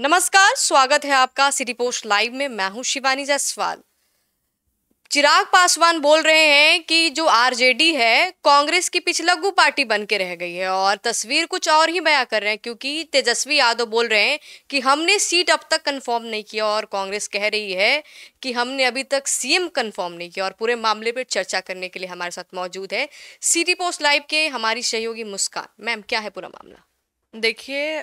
नमस्कार, स्वागत है आपका सिटी पोस्ट लाइव में। मैं हूं शिवानी जायसवाल। चिराग पासवान बोल रहे हैं कि जो आरजेडी है कांग्रेस की पिछलग्गू पार्टी बन के रह गई है और तस्वीर कुछ और ही बयां कर रहे हैं, क्योंकि तेजस्वी यादव बोल रहे हैं कि हमने सीट अब तक कंफर्म नहीं किया और कांग्रेस कह रही है कि हमने अभी तक सीएम कंफर्म नहीं किया। और पूरे मामले पर चर्चा करने के लिए हमारे साथ मौजूद है सिटी पोस्ट लाइव के हमारी सहयोगी मुस्कान। मैम, क्या है पूरा मामला? देखिए,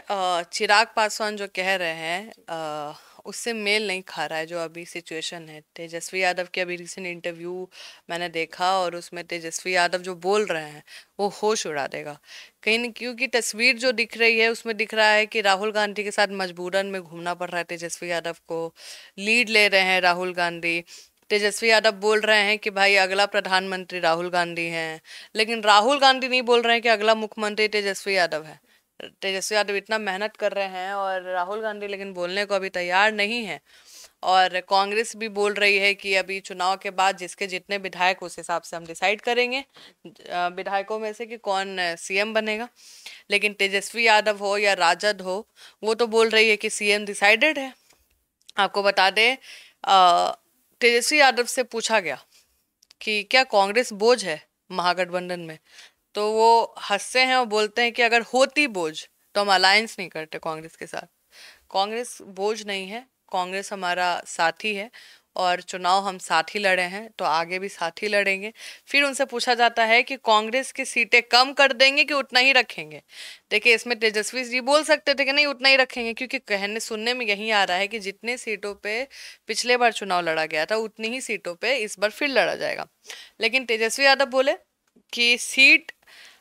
चिराग पासवान जो कह रहे हैं उससे मेल नहीं खा रहा है जो अभी सिचुएशन है। तेजस्वी यादव के अभी रिसेंट इंटरव्यू मैंने देखा और उसमें तेजस्वी यादव जो बोल रहे हैं वो होश उड़ा देगा कहीं न, क्योंकि तस्वीर जो दिख रही है उसमें दिख रहा है कि राहुल गांधी के साथ मजबूरन में घूमना पड़ रहा है तेजस्वी यादव को। लीड ले रहे हैं राहुल गांधी। तेजस्वी यादव बोल रहे हैं कि भाई अगला प्रधानमंत्री राहुल गांधी हैं, लेकिन राहुल गांधी नहीं बोल रहे हैं कि अगला मुख्यमंत्री तेजस्वी यादव है। तेजस्वी यादव इतना मेहनत कर रहे हैं और राहुल गांधी लेकिन बोलने को अभी तैयार नहीं है। और कांग्रेस भी बोल रही है कि अभी चुनाव के बाद जिसके जितने विधायक उस हिसाब से हम डिसाइड करेंगे विधायकों में से कि कौन सीएम बनेगा। लेकिन तेजस्वी यादव हो या राजद हो, वो तो बोल रही है कि सीएम डिसाइडेड है। आपको बता दें, तेजस्वी यादव से पूछा गया कि क्या कांग्रेस बोझ है महागठबंधन में, तो वो हंसते हैं और बोलते हैं कि अगर होती बोझ तो हम अलायंस नहीं करते कांग्रेस के साथ। कांग्रेस बोझ नहीं है, कांग्रेस हमारा साथी है और चुनाव हम साथ ही लड़े हैं तो आगे भी साथ ही लड़ेंगे। फिर उनसे पूछा जाता है कि कांग्रेस की सीटें कम कर देंगे कि उतना ही रखेंगे। देखिए, इसमें तेजस्वी जी बोल सकते थे कि नहीं उतना ही रखेंगे, क्योंकि कहने सुनने में यही आ रहा है कि जितने सीटों पे पिछले बार चुनाव लड़ा गया था उतनी ही सीटों पे इस बार फिर लड़ा जाएगा। लेकिन तेजस्वी यादव बोले कि सीट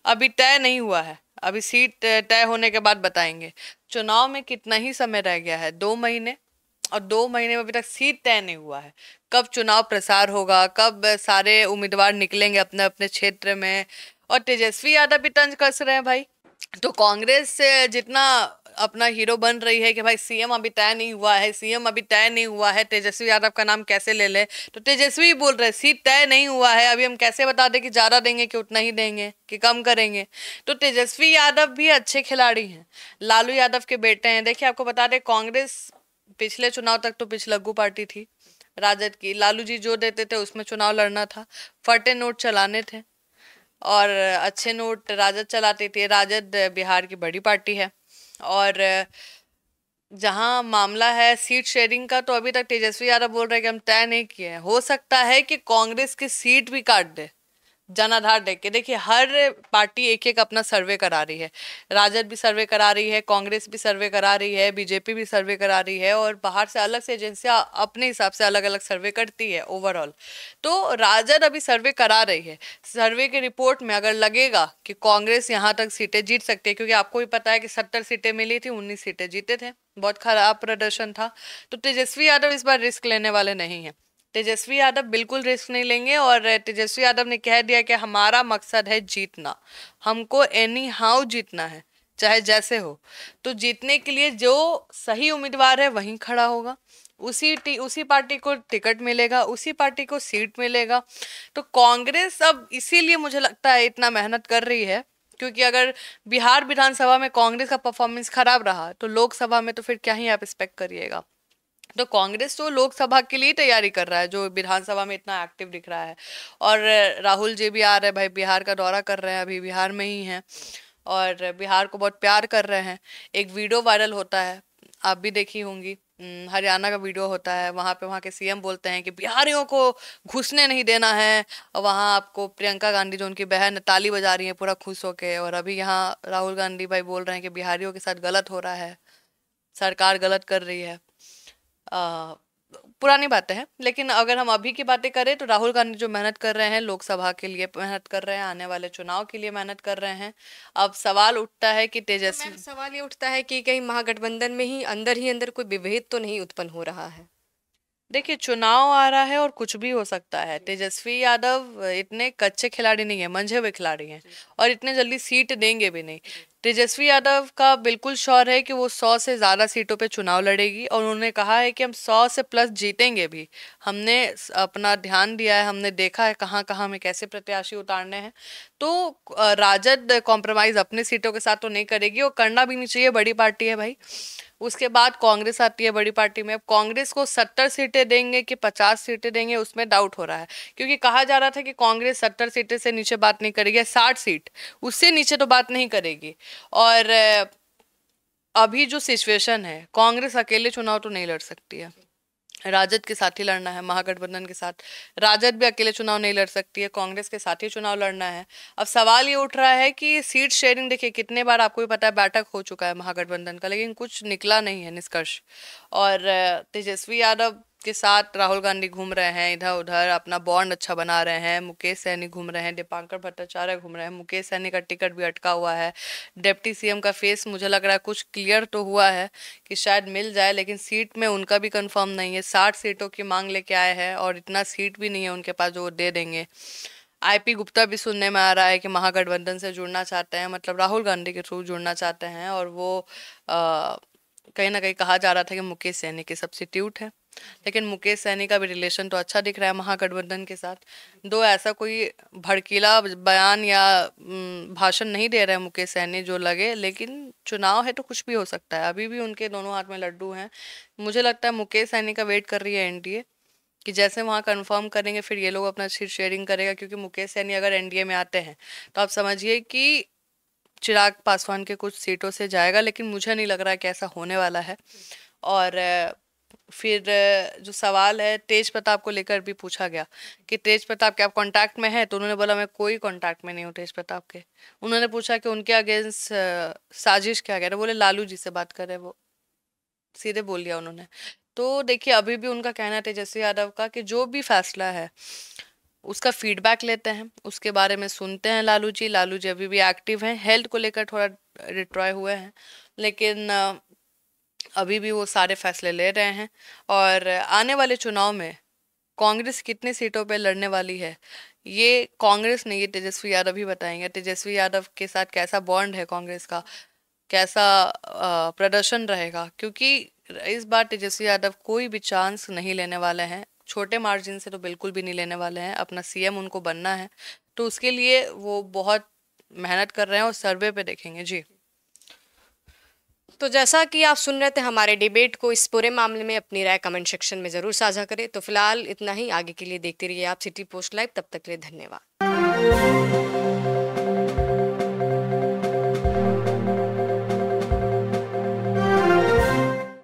अभी तय नहीं हुआ है, अभी सीट तय होने के बाद बताएंगे। चुनाव में कितना ही समय रह गया है, 2 महीने, और 2 महीने में अभी तक सीट तय नहीं हुआ है। कब चुनाव प्रसार होगा, कब सारे उम्मीदवार निकलेंगे अपने अपने क्षेत्र में। और तेजस्वी यादव भी तंज कस रहे हैं भाई। तो कांग्रेस से जितना अपना हीरो बन रही है कि भाई सीएम अभी तय नहीं हुआ है, सीएम अभी तय नहीं हुआ है, तेजस्वी यादव का नाम कैसे ले ले। तो तेजस्वी बोल रहे सीट तय नहीं हुआ है, अभी हम कैसे बता दें कि ज्यादा देंगे कि उतना ही देंगे कि कम करेंगे। तो तेजस्वी यादव भी अच्छे खिलाड़ी हैं, लालू यादव के बेटे हैं। देखिए, आपको बता दें, कांग्रेस पिछले चुनाव तक तो पिछलग्गू पार्टी थी राजद की। लालू जी जो देते थे उसमें चुनाव लड़ना था, फटे नोट चलाने थे और अच्छे नोट राजद चलाती थी। राजद बिहार की बड़ी पार्टी है। और जहां मामला है सीट शेयरिंग का, तो अभी तक तेजस्वी यादव बोल रहे हैं कि हम तय नहीं किए हैं। हो सकता है कि कांग्रेस की सीट भी काट दे जनाधार देख के। देखिए, हर पार्टी एक एक अपना सर्वे करा रही है। राजद भी सर्वे करा रही है, कांग्रेस भी सर्वे करा रही है, बीजेपी भी सर्वे करा रही है और बाहर से अलग से एजेंसियां अपने हिसाब से अलग अलग सर्वे करती है ओवरऑल। तो राजद अभी सर्वे करा रही है। सर्वे की रिपोर्ट में अगर लगेगा कि कांग्रेस यहाँ तक सीटें जीत सकती है, क्योंकि आपको भी पता है कि 70 सीटें मिली थी, 19 सीटें जीते थे, बहुत खराब प्रदर्शन था। तो तेजस्वी यादव इस बार रिस्क लेने वाले नहीं है। तेजस्वी यादव बिल्कुल रिस्क नहीं लेंगे और तेजस्वी यादव ने कह दिया कि हमारा मकसद है जीतना, हमको एनी हाउ जीतना है, चाहे जैसे हो। तो जीतने के लिए जो सही उम्मीदवार है वहीं खड़ा होगा, उसी पार्टी को टिकट मिलेगा, उसी पार्टी को सीट मिलेगा। तो कांग्रेस अब इसीलिए मुझे लगता है इतना मेहनत कर रही है, क्योंकि अगर बिहार विधानसभा में कांग्रेस का परफॉर्मेंस खराब रहा तो लोकसभा में तो फिर क्या ही आप एक्सपेक्ट करिएगा। तो कांग्रेस तो लोकसभा के लिए तैयारी कर रहा है जो विधानसभा में इतना एक्टिव दिख रहा है। और राहुल जी भी आ रहे हैं भाई, बिहार का दौरा कर रहे हैं, अभी बिहार में ही हैं और बिहार को बहुत प्यार कर रहे हैं। एक वीडियो वायरल होता है, आप भी देखी होंगी, हरियाणा का वीडियो होता है। वहां पे वहां के सीएम बोलते हैं कि बिहारियों को घुसने नहीं देना है, और वहां आपको प्रियंका गांधी जो उनकी बहन है ताली बजा रही है पूरा खुश होके। और अभी यहाँ राहुल गांधी भाई बोल रहे हैं कि बिहारियों के साथ गलत हो रहा है, सरकार गलत कर रही है। आ, पुरानी बातें हैं, लेकिन अगर हम अभी की बातें करें तो राहुल गांधी जो मेहनत कर रहे हैं, लोकसभा के लिए मेहनत कर रहे हैं, आने वाले चुनाव के लिए मेहनत कर रहे हैं। अब सवाल उठता है कि तो मैम, तेजस्वी, सवाल ये उठता है कि कहीं महागठबंधन में ही अंदर कोई विभेद तो नहीं उत्पन्न हो रहा है? देखिए चुनाव आ रहा है और कुछ भी हो सकता है। तेजस्वी यादव इतने कच्चे खिलाड़ी नहीं है, मंझे हुए खिलाड़ी हैं और इतने जल्दी सीट देंगे भी नहीं। तेजस्वी यादव का बिल्कुल श्योर है कि वो 100 से ज़्यादा सीटों पे चुनाव लड़ेगी और उन्होंने कहा है कि हम 100 से प्लस जीतेंगे भी। हमने अपना ध्यान दिया है, हमने देखा है कहाँ कहाँ हमें कैसे प्रत्याशी उतारने हैं। तो राजद कॉम्प्रोमाइज़ अपने सीटों के साथ तो नहीं करेगी और करना भी नहीं चाहिए, बड़ी पार्टी है भाई। उसके बाद कांग्रेस आती है बड़ी पार्टी में। अब कांग्रेस को 70 सीटें देंगे कि 50 सीटें देंगे, उसमें डाउट हो रहा है, क्योंकि कहा जा रहा था कि कांग्रेस 70 सीटें से नीचे बात नहीं करेगी, 60 सीट उससे नीचे तो बात नहीं करेगी। और अभी जो सिचुएशन है, कांग्रेस अकेले चुनाव तो नहीं लड़ सकती है, राजद के साथ ही लड़ना है, महागठबंधन के साथ। राजद भी अकेले चुनाव नहीं लड़ सकती है, कांग्रेस के साथ ही चुनाव लड़ना है। अब सवाल ये उठ रहा है कि सीट शेयरिंग, देखिए कितने बार आपको भी पता है बैठक हो चुका है महागठबंधन का, लेकिन कुछ निकला नहीं है निष्कर्ष। और तेजस्वी यादव के साथ राहुल गांधी घूम रहे हैं इधर उधर, अपना बॉन्ड अच्छा बना रहे हैं, मुकेश सहनी घूम रहे हैं, दीपांकर भट्टाचार्य घूम रहे हैं, मुकेश सहनी का टिकट भी अटका हुआ है। डिप्टी सीएम का फेस मुझे लग रहा है कुछ क्लियर तो हुआ है कि शायद मिल जाए, लेकिन सीट में उनका भी कंफर्म नहीं है। 60 सीटों की मांग लेके आए हैं और इतना सीट भी नहीं है उनके पास जो वो दे देंगे। आईपी गुप्ता भी सुनने में आ रहा है कि महागठबंधन से जुड़ना चाहते हैं, मतलब राहुल गांधी के थ्रू जुड़ना चाहते हैं, और वो कहीं ना कहीं कहा जा रहा था कि मुकेश सहनी के सब्स्टिट्यूट है। लेकिन मुकेश सहनी का भी रिलेशन तो अच्छा दिख रहा है महागठबंधन के साथ। दो ऐसा कोई भड़कीला बयान या भाषण नहीं दे रहे हैं मुकेश सहनी जो लगे, लेकिन चुनाव है तो कुछ भी हो सकता है, अभी भी उनके दोनों हाथ में लड्डू हैं। मुझे लगता है मुकेश सहनी का वेट कर रही है एनडीए कि जैसे वहाँ कंफर्म करेंगे फिर ये लोग अपना सीट शेयरिंग करेगा, क्योंकि मुकेश सहनी अगर एनडीए में आते हैं तो आप समझिए कि चिराग पासवान के कुछ सीटों से जाएगा, लेकिन मुझे नहीं लग रहा है कि ऐसा होने वाला है। और फिर जो सवाल है तेज प्रताप को लेकर भी पूछा गया कि तेज प्रताप के आप कांटेक्ट में हैं, तो उन्होंने बोला मैं कोई कांटेक्ट में नहीं हूँ तेज प्रताप के। उन्होंने पूछा कि उनके अगेंस्ट साजिश क्या कह रहे, बोले लालू जी से बात कर रहे, वो सीधे बोल दिया उन्होंने। तो देखिए अभी भी उनका कहना है तेजस्वी यादव का कि जो भी फैसला है उसका फीडबैक लेते हैं, उसके बारे में सुनते हैं। लालू जी अभी भी एक्टिव हैं, हेल्थ को लेकर थोड़ा रिट्रॉय हुए हैं, लेकिन अभी भी वो सारे फैसले ले रहे हैं। और आने वाले चुनाव में कांग्रेस कितनी सीटों पे लड़ने वाली है ये कांग्रेस नहीं, ये तेजस्वी यादव ही बताएंगे। तेजस्वी यादव के साथ कैसा बॉन्ड है कांग्रेस का, कैसा प्रदर्शन रहेगा, क्योंकि इस बार तेजस्वी यादव कोई भी चांस नहीं लेने वाले हैं, छोटे मार्जिन से तो बिल्कुल भी नहीं लेने वाले हैं। अपना सीएम उनको बनना है, तो उसके लिए वो बहुत मेहनत कर रहे हैं और सर्वे पे देखेंगे जी। तो जैसा कि आप सुन रहे थे हमारे डिबेट को, इस पूरे मामले में अपनी राय कमेंट सेक्शन में जरूर साझा करें। तो फिलहाल इतना ही, आगे के लिए देखते रहिए आप सिटी पोस्ट लाइव। तब तक के लिए धन्यवाद।